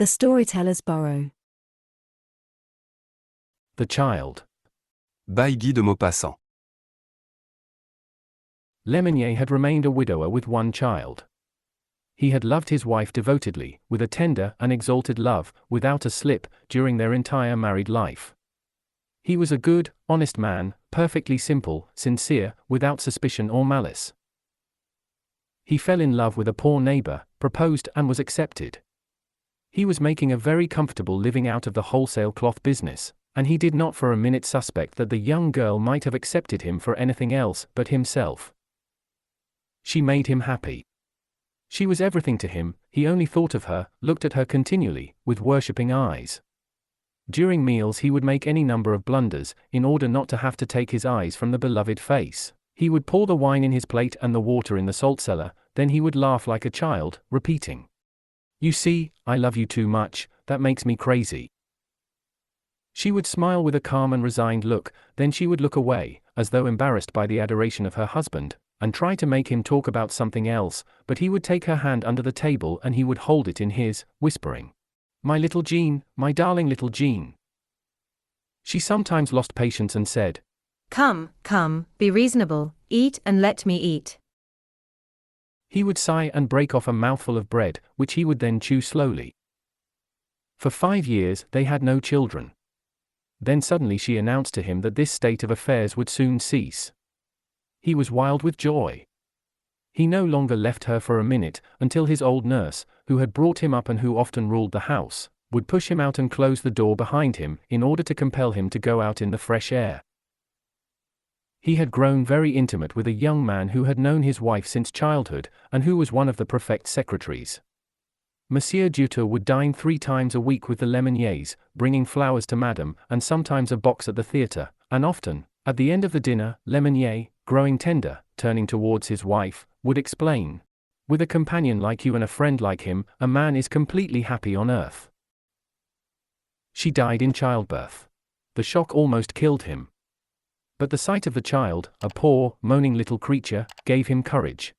The Storyteller's Burrow. The Child. By Guy de Maupassant. Lemonnier had remained a widower with one child. He had loved his wife devotedly, with a tender and exalted love, without a slip, during their entire married life. He was a good, honest man, perfectly simple, sincere, without suspicion or malice. He fell in love with a poor neighbor, proposed and was accepted. He was making a very comfortable living out of the wholesale cloth business, and he did not for a minute suspect that the young girl might have accepted him for anything else but himself. She made him happy. She was everything to him. He only thought of her, looked at her continually, with worshipping eyes. During meals he would make any number of blunders, in order not to have to take his eyes from the beloved face. He would pour the wine in his plate and the water in the salt cellar, then he would laugh like a child, repeating, "You see, I love you too much, that makes me crazy." She would smile with a calm and resigned look, then she would look away, as though embarrassed by the adoration of her husband, and try to make him talk about something else, but he would take her hand under the table and he would hold it in his, whispering, "My little Jean, my darling little Jean." She sometimes lost patience and said, "Come, come, be reasonable, eat and let me eat." He would sigh and break off a mouthful of bread, which he would then chew slowly. For 5 years they had no children. Then suddenly she announced to him that this state of affairs would soon cease. He was wild with joy. He no longer left her for a minute, until his old nurse, who had brought him up and who often ruled the house, would push him out and close the door behind him, in order to compel him to go out in the fresh air. He had grown very intimate with a young man who had known his wife since childhood, and who was one of the prefect's secretaries. Monsieur Dutour would dine 3 times a week with the Lemonniers, bringing flowers to Madame, and sometimes a box at the theatre, and often, at the end of the dinner, Lemonnier, growing tender, turning towards his wife, would explain, "With a companion like you and a friend like him, a man is completely happy on earth." She died in childbirth. The shock almost killed him. But the sight of the child, a poor, moaning little creature, gave him courage.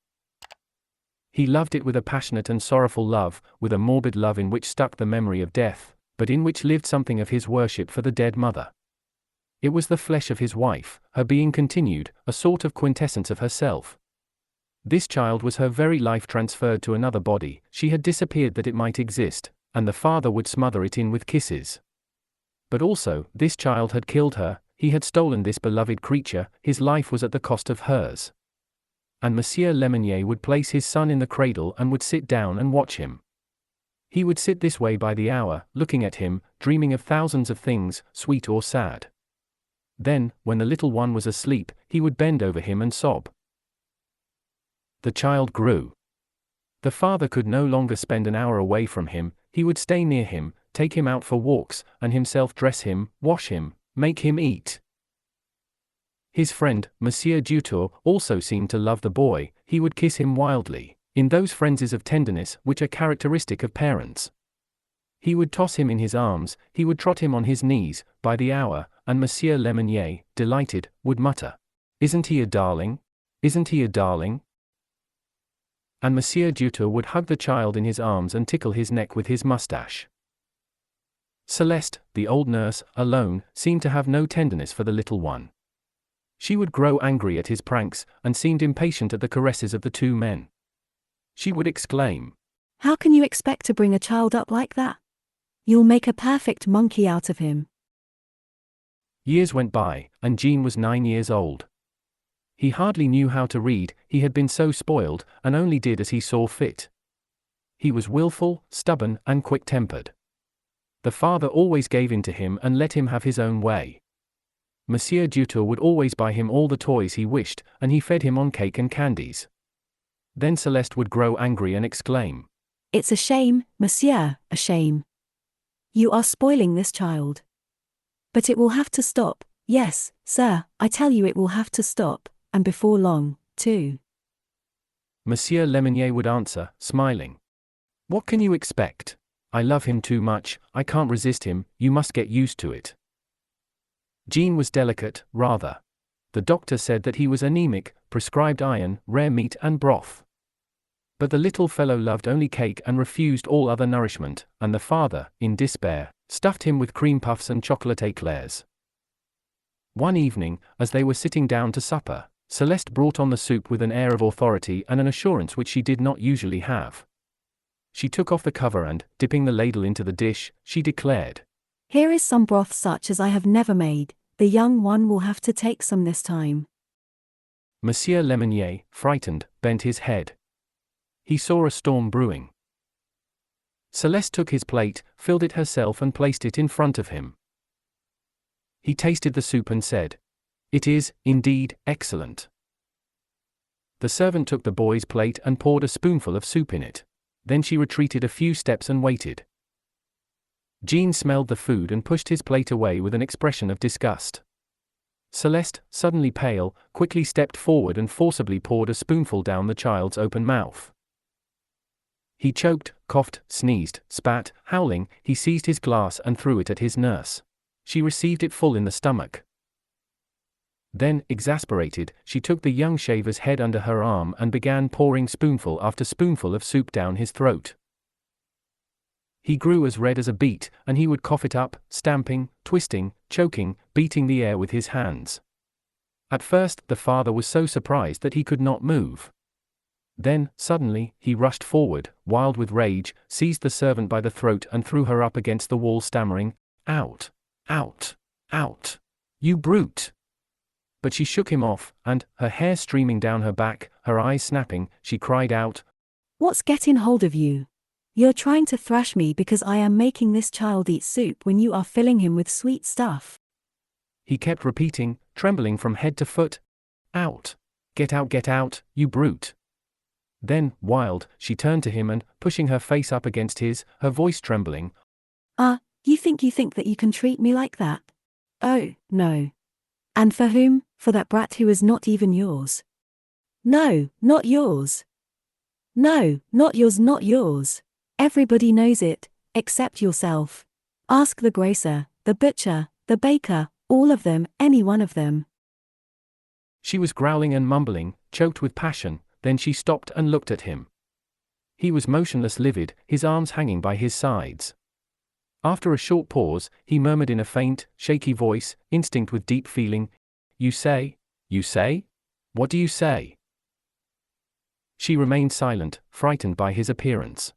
He loved it with a passionate and sorrowful love, with a morbid love in which stuck the memory of death, but in which lived something of his worship for the dead mother. It was the flesh of his wife, her being continued, a sort of quintessence of herself. This child was her very life transferred to another body. She had disappeared that it might exist, and the father would smother it in with kisses. But also, this child had killed her. He had stolen this beloved creature, his life was at the cost of hers. And Monsieur Lemonnier would place his son in the cradle and would sit down and watch him. He would sit this way by the hour, looking at him, dreaming of thousands of things, sweet or sad. Then, when the little one was asleep, he would bend over him and sob. The child grew. The father could no longer spend an hour away from him. He would stay near him, take him out for walks, and himself dress him, wash him, make him eat. His friend, Monsieur Dutour, also seemed to love the boy. He would kiss him wildly, in those frenzies of tenderness which are characteristic of parents. He would toss him in his arms, he would trot him on his knees, by the hour, and Monsieur Lemonnier, delighted, would mutter, "Isn't he a darling? Isn't he a darling?" And Monsieur Dutour would hug the child in his arms and tickle his neck with his mustache. Celeste, the old nurse, alone, seemed to have no tenderness for the little one. She would grow angry at his pranks, and seemed impatient at the caresses of the 2 men. She would exclaim, "How can you expect to bring a child up like that? You'll make a perfect monkey out of him." Years went by, and Jean was 9 years old. He hardly knew how to read, he had been so spoiled, and only did as he saw fit. He was willful, stubborn, and quick-tempered. The father always gave in to him and let him have his own way. Monsieur Dutour would always buy him all the toys he wished, and he fed him on cake and candies. Then Celeste would grow angry and exclaim, "It's a shame, monsieur, a shame. You are spoiling this child. But it will have to stop. Yes, sir, I tell you it will have to stop, and before long, too." Monsieur Lemonnier would answer, smiling, "What can you expect? I love him too much, I can't resist him, you must get used to it." Jean was delicate, rather. The doctor said that he was anemic, prescribed iron, rare meat and broth. But the little fellow loved only cake and refused all other nourishment, and the father, in despair, stuffed him with cream puffs and chocolate eclairs. One evening, as they were sitting down to supper, Celeste brought on the soup with an air of authority and an assurance which she did not usually have. She took off the cover and, dipping the ladle into the dish, she declared, "Here is some broth such as I have never made. The young one will have to take some this time." Monsieur Lemonnier, frightened, bent his head. He saw a storm brewing. Celeste took his plate, filled it herself and placed it in front of him. He tasted the soup and said, "It is, indeed, excellent." The servant took the boy's plate and poured a spoonful of soup in it. Then she retreated a few steps and waited. Jean smelled the food and pushed his plate away with an expression of disgust. Celeste, suddenly pale, quickly stepped forward and forcibly poured a spoonful down the child's open mouth. He choked, coughed, sneezed, spat, howling. He seized his glass and threw it at his nurse. She received it full in the stomach. Then, exasperated, she took the young shaver's head under her arm and began pouring spoonful after spoonful of soup down his throat. He grew as red as a beet, and he would cough it up, stamping, twisting, choking, beating the air with his hands. At first, the father was so surprised that he could not move. Then, suddenly, he rushed forward, wild with rage, seized the servant by the throat and threw her up against the wall, stammering, "Out! Out! Out! You brute!" But she shook him off, and, her hair streaming down her back, her eyes snapping, she cried out, "What's getting hold of you? You're trying to thrash me because I am making this child eat soup when you are filling him with sweet stuff." He kept repeating, trembling from head to foot, "Out! Get out, you brute!" Then, wild, she turned to him and, pushing her face up against his, her voice trembling, You think that you can treat me like that? Oh, no. And for whom? For that brat who is not even yours. No, not yours. No, not yours, not yours. Everybody knows it, except yourself. Ask the grocer, the butcher, the baker, all of them, any one of them." She was growling and mumbling, choked with passion. Then she stopped and looked at him. He was motionless, livid, his arms hanging by his sides. After a short pause, he murmured in a faint, shaky voice, instinct with deep feeling, You say? What do you say?" She remained silent, frightened by his appearance.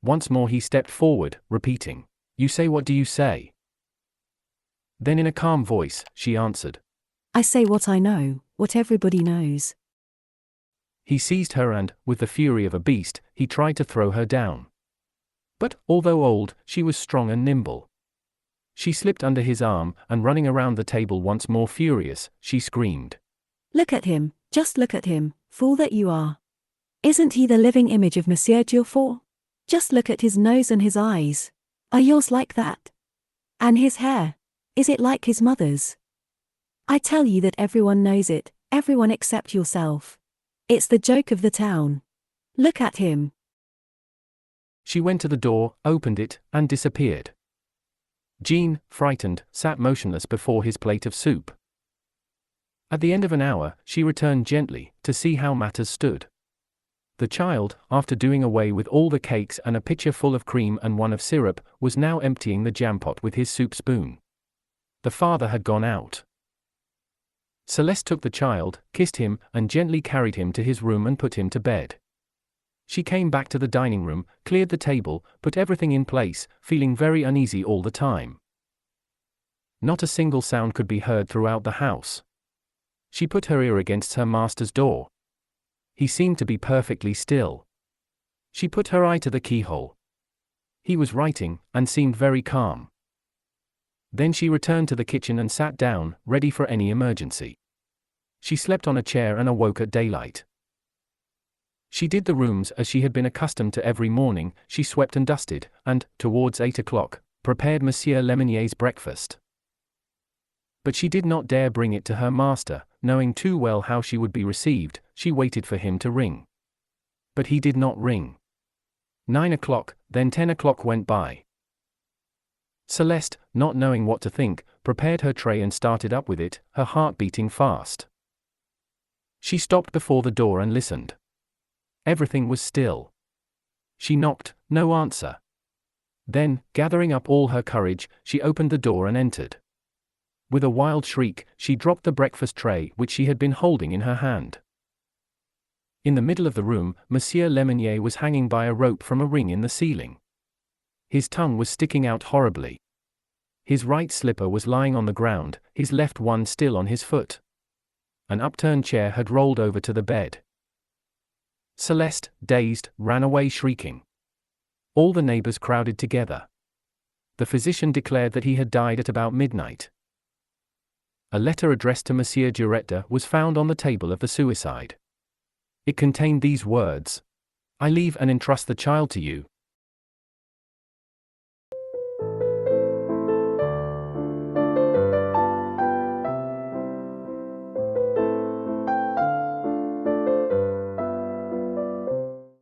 Once more he stepped forward, repeating, "You say, what do you say?" Then in a calm voice, she answered, "I say what I know, what everybody knows." He seized her and, with the fury of a beast, he tried to throw her down. But, although old, she was strong and nimble. She slipped under his arm, and running around the table once more furious, she screamed, "Look at him, just look at him, fool that you are. Isn't he the living image of Monsieur Durfour? Just look at his nose and his eyes. Are yours like that? And his hair? Is it like his mother's? I tell you that everyone knows it, everyone except yourself. It's the joke of the town. Look at him." She went to the door, opened it, and disappeared. Jean, frightened, sat motionless before his plate of soup. At the end of an hour, she returned gently, to see how matters stood. The child, after doing away with all the cakes and a pitcher full of cream and one of syrup, was now emptying the jam-pot with his soup spoon. The father had gone out. Celeste took the child, kissed him, and gently carried him to his room and put him to bed. She came back to the dining room, cleared the table, put everything in place, feeling very uneasy all the time. Not a single sound could be heard throughout the house. She put her ear against her master's door. He seemed to be perfectly still. She put her eye to the keyhole. He was writing, and seemed very calm. Then she returned to the kitchen and sat down, ready for any emergency. She slept on a chair and awoke at daylight. She did the rooms as she had been accustomed to every morning. She swept and dusted, and, towards 8 o'clock, prepared Monsieur Lemonier's breakfast. But she did not dare bring it to her master, knowing too well how she would be received. She waited for him to ring. But he did not ring. 9 o'clock, then 10 o'clock went by. Celeste, not knowing what to think, prepared her tray and started up with it, her heart beating fast. She stopped before the door and listened. Everything was still. She knocked, no answer. Then, gathering up all her courage, she opened the door and entered. With a wild shriek, she dropped the breakfast tray which she had been holding in her hand. In the middle of the room, Monsieur Lemonnier was hanging by a rope from a ring in the ceiling. His tongue was sticking out horribly. His right slipper was lying on the ground, his left one still on his foot. An upturned chair had rolled over to the bed. Celeste, dazed, ran away shrieking. All the neighbors crowded together. The physician declared that he had died at about midnight. A letter addressed to Monsieur Durette was found on the table of the suicide. It contained these words: "I leave and entrust the child to you,